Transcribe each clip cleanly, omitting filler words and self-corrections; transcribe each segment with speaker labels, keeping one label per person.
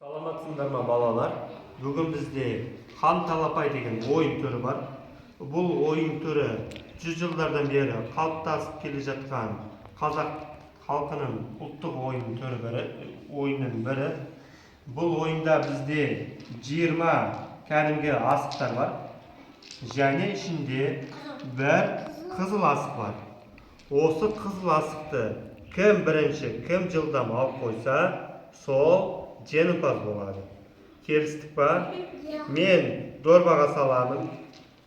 Speaker 1: Саламатсыңдар ма балалар? Бүгін бізде хан талапай деген ойын түрі бар. Бұл ойын түрі 100 жылдардан бері қалыптасып келе жатқан қазақ халқының ұлттық ойынның бірі. Бұл ойында бізде 20 кәдімгі асықтар бар. Және ішінде бір қызыл асық бар. Осы қызыл асықты кім бірінші, кім жылдам алып қойса, сол жеңімпаз болады. Келістік па? Мен дорбаға саламын.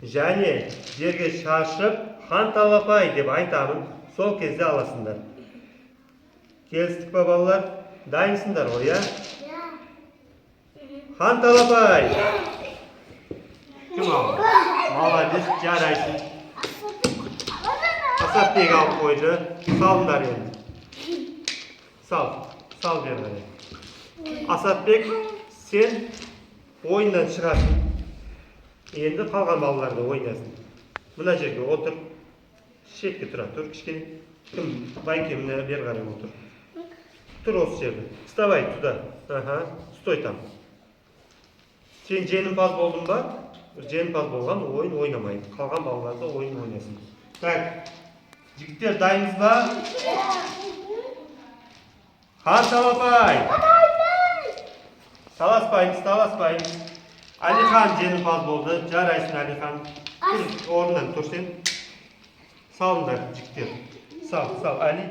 Speaker 1: Және жерге шашып, хан талапай деп айтамын. Сол кезде аласыңдар. Келістік па балалар? Дайынсыңдар ғой, я? Хан талапай! Кім алды? Молодец, жарайсың. Асатбек алып қойды. Салыңдар енді. Сал берді. Асатбек, сен ойыннан шығасың. Енді қалған балаларды ойнасың. Мына жерге отыр. Шетке тұра тұр, кішкене. Кім байке мына бер қарай отыр. Тұр осы жерде. Вставай туда. Стой там. Сен жеңімпаз болдың ба? Жеңімпаз болған ойын ойнамайды. Қалған балаларды ойын ойнасың. Так, жігіттер дайынсыз ба? Хан талапай! Таласпайын. Алихан жеңімпаз болды. Жарайсың, Алихан. Орнынан тұр сен. Салыңдар, жігіттер. Сал, Али.